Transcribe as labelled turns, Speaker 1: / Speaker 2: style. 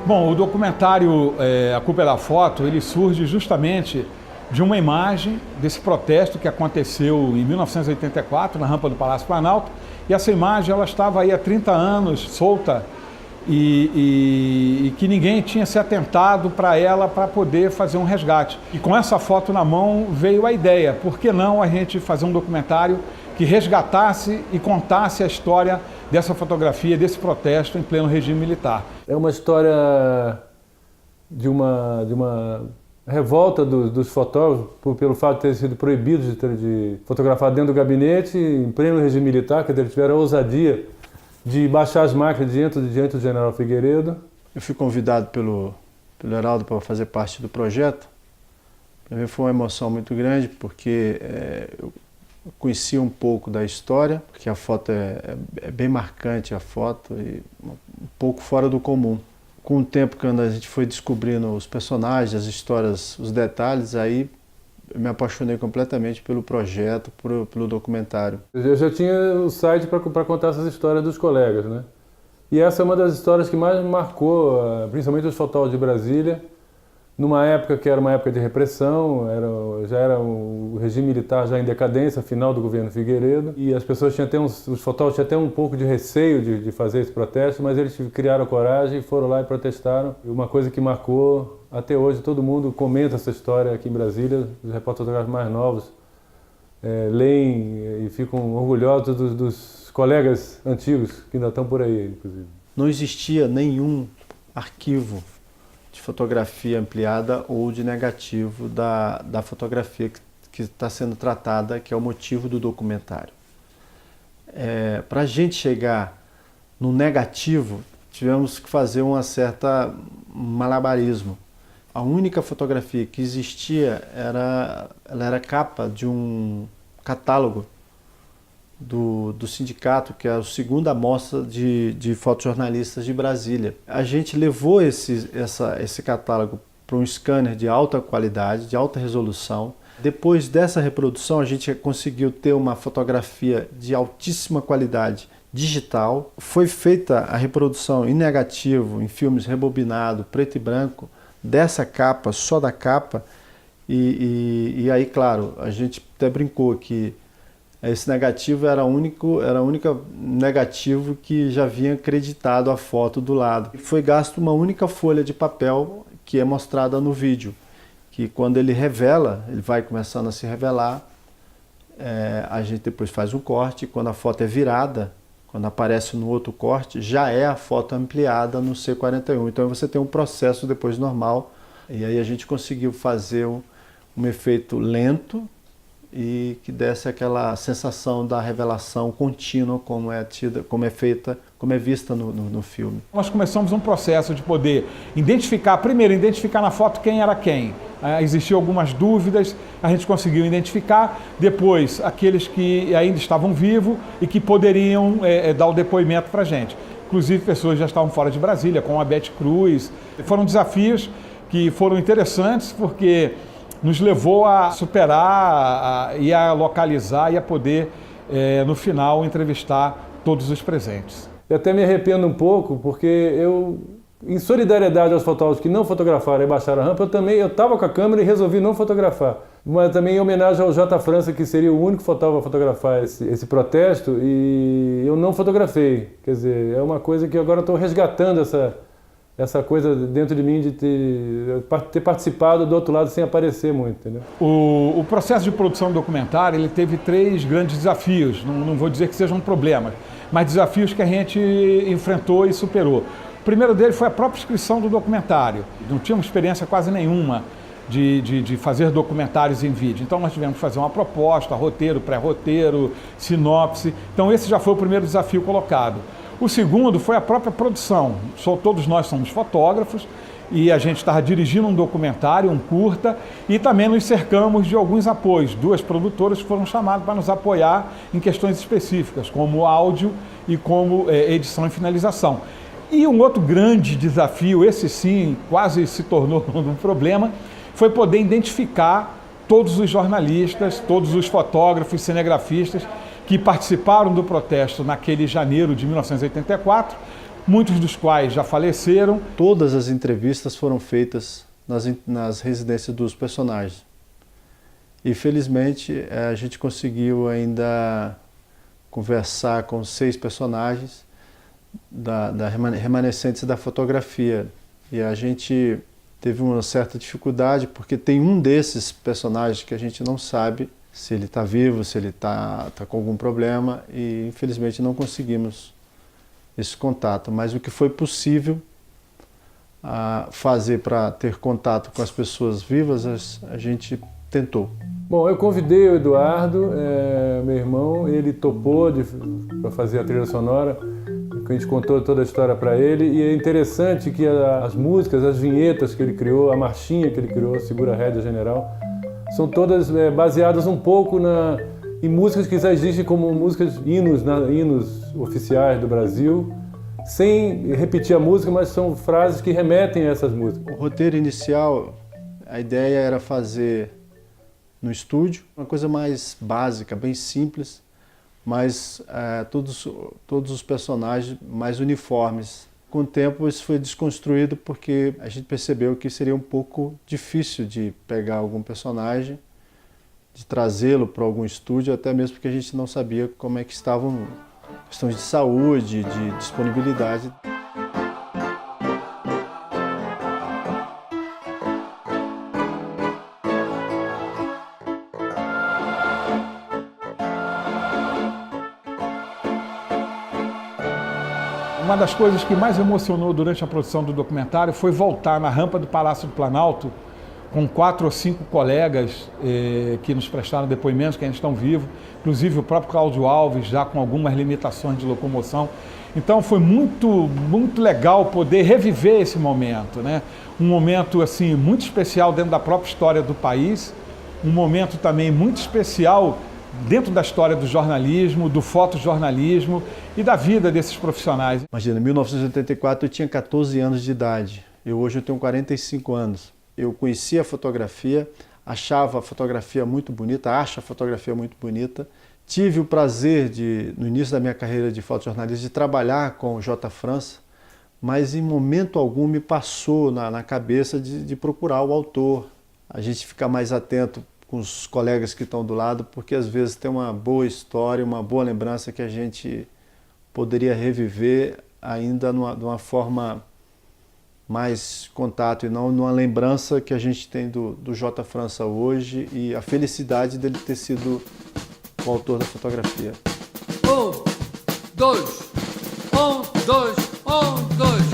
Speaker 1: Bom, o documentário A Culpa é da Foto, ele surge justamente de uma imagem desse protesto que aconteceu em 1984 na rampa do Palácio Planalto, e essa imagem ela estava aí há 30 anos solta e que ninguém tinha se atentado para ela para poder fazer um resgate. E com essa foto na mão veio a ideia, por que não a gente fazer um documentário que resgatasse e contasse a história dessa fotografia, desse protesto em pleno regime militar.
Speaker 2: É uma história de uma revolta dos fotógrafos pelo fato de terem sido proibidos de fotografar dentro do gabinete em pleno regime militar, que eles tiveram a ousadia de baixar as máquinas diante do general Figueiredo.
Speaker 3: Eu fui convidado pelo Heraldo para fazer parte do projeto. Para mim foi uma emoção muito grande, porque eu conheci um pouco da história, porque a foto é bem marcante, a foto, e um pouco fora do comum. Com o tempo, quando a gente foi descobrindo os personagens, as histórias, os detalhes, aí eu me apaixonei completamente pelo projeto, pelo documentário.
Speaker 2: Eu já tinha o site para contar essas histórias dos colegas, né? E essa é uma das histórias que mais marcou, principalmente os fotógrafos de Brasília, numa época que era uma época de repressão, já era o regime militar já em decadência, final do governo Figueiredo, e as pessoas os fotógrafos tinham até um pouco de receio de fazer esse protesto, mas eles criaram coragem e foram lá e protestaram. E uma coisa que marcou, até hoje todo mundo comenta essa história aqui em Brasília, os repórteres fotográficos mais novos leem e ficam orgulhosos dos colegas antigos que ainda estão por aí, inclusive.
Speaker 3: Não existia nenhum arquivo de fotografia ampliada ou de negativo da fotografia que está sendo tratada, que é o motivo do documentário. Para a gente chegar no negativo, tivemos que fazer um certo malabarismo. A única fotografia que existia ela era capa de um catálogo do sindicato, que é a segunda mostra de fotojornalistas de Brasília. A gente levou esse catálogo para um scanner de alta qualidade, de alta resolução. Depois dessa reprodução, a gente conseguiu ter uma fotografia de altíssima qualidade digital. Foi feita a reprodução em negativo, em filmes rebobinado, preto e branco, dessa capa, só da capa. E aí, claro, a gente até brincou que esse negativo era o único negativo que já vinha acreditado a foto do lado. Foi gasto uma única folha de papel que é mostrada no vídeo, que quando ele revela, ele vai começando a se revelar, a gente depois faz um corte, quando a foto é virada, quando aparece no outro corte, já é a foto ampliada no C41. Então você tem um processo depois normal, e aí a gente conseguiu fazer um efeito lento, e que desse aquela sensação da revelação contínua como é vista no filme.
Speaker 1: Nós começamos um processo de poder primeiro identificar na foto quem era quem. Existiam algumas dúvidas, a gente conseguiu identificar, depois aqueles que ainda estavam vivos e que poderiam dar o depoimento para a gente. Inclusive pessoas já estavam fora de Brasília, como a Beth Cruz. Foram desafios que foram interessantes porque nos levou a superar e a localizar e a poder, no final, entrevistar todos os presentes.
Speaker 2: Eu até me arrependo um pouco, porque eu, em solidariedade aos fotógrafos que não fotografaram e baixaram a rampa, eu estava com a câmera e resolvi não fotografar. Mas também em homenagem ao J. França, que seria o único fotógrafo a fotografar esse protesto, e eu não fotografei. Quer dizer, é uma coisa que agora estou resgatando essa coisa dentro de mim de ter participado do outro lado sem aparecer muito, entendeu?
Speaker 1: O processo de produção do documentário, ele teve 3 grandes desafios, não vou dizer que sejam problemas, mas desafios que a gente enfrentou e superou. O primeiro deles foi a própria inscrição do documentário. Não tínhamos experiência quase nenhuma de fazer documentários em vídeo. Então nós tivemos que fazer uma proposta, roteiro, pré-roteiro, sinopse. Então esse já foi o primeiro desafio colocado. O segundo foi a própria produção. Todos nós somos fotógrafos e a gente estava dirigindo um documentário, um curta, e também nos cercamos de alguns apoios. 2 produtoras foram chamadas para nos apoiar em questões específicas, como áudio e como edição e finalização. E um outro grande desafio, esse sim, quase se tornou um problema, foi poder identificar todos os jornalistas, todos os fotógrafos, cinegrafistas que participaram do protesto naquele janeiro de 1984, muitos dos quais já faleceram.
Speaker 3: Todas as entrevistas foram feitas nas residências dos personagens. E felizmente a gente conseguiu ainda conversar com 6 personagens remanescentes da fotografia. E a gente teve uma certa dificuldade porque tem um desses personagens que a gente não sabe se ele está vivo, se ele está com algum problema, e infelizmente não conseguimos esse contato. Mas o que foi possível fazer para ter contato com as pessoas vivas, a gente tentou.
Speaker 2: Bom, eu convidei o Eduardo, meu irmão, ele topou para fazer a trilha sonora, a gente contou toda a história para ele, e é interessante que as músicas, as vinhetas que ele criou, a marchinha que ele criou, Segura a Rédea General, são todas baseadas um pouco em músicas que já existem como músicas, hinos oficiais do Brasil, sem repetir a música, mas são frases que remetem a essas músicas.
Speaker 3: O roteiro inicial, a ideia era fazer no estúdio, uma coisa mais básica, bem simples, mas todos os personagens mais uniformes. Com o tempo isso foi desconstruído porque a gente percebeu que seria um pouco difícil de pegar algum personagem, de trazê-lo para algum estúdio, até mesmo porque a gente não sabia como é que estavam questões de saúde, de disponibilidade.
Speaker 1: Uma das coisas que mais emocionou durante a produção do documentário foi voltar na rampa do Palácio do Planalto com 4 ou 5 colegas que nos prestaram depoimentos, que ainda estão vivos, inclusive o próprio Cláudio Alves, já com algumas limitações de locomoção. Então foi muito legal poder reviver esse momento, né? Um momento assim, muito especial dentro da própria história do país, um momento também muito especial dentro da história do jornalismo, do fotojornalismo e da vida desses profissionais.
Speaker 3: Imagina, em 1984 eu tinha 14 anos de idade, hoje eu tenho 45 anos. Eu conhecia a fotografia, achava a fotografia muito bonita, acho a fotografia muito bonita. Tive o prazer, no início da minha carreira de fotojornalista, de trabalhar com o J. França, mas em momento algum me passou na cabeça de procurar o autor. A gente fica mais atento com os colegas que estão do lado, porque às vezes tem uma boa história, uma boa lembrança que a gente poderia reviver ainda de uma forma mais contato e não numa lembrança que a gente tem do J. França hoje e a felicidade dele ter sido o autor da fotografia.
Speaker 4: 1, 2, 1, 2, 1, 2.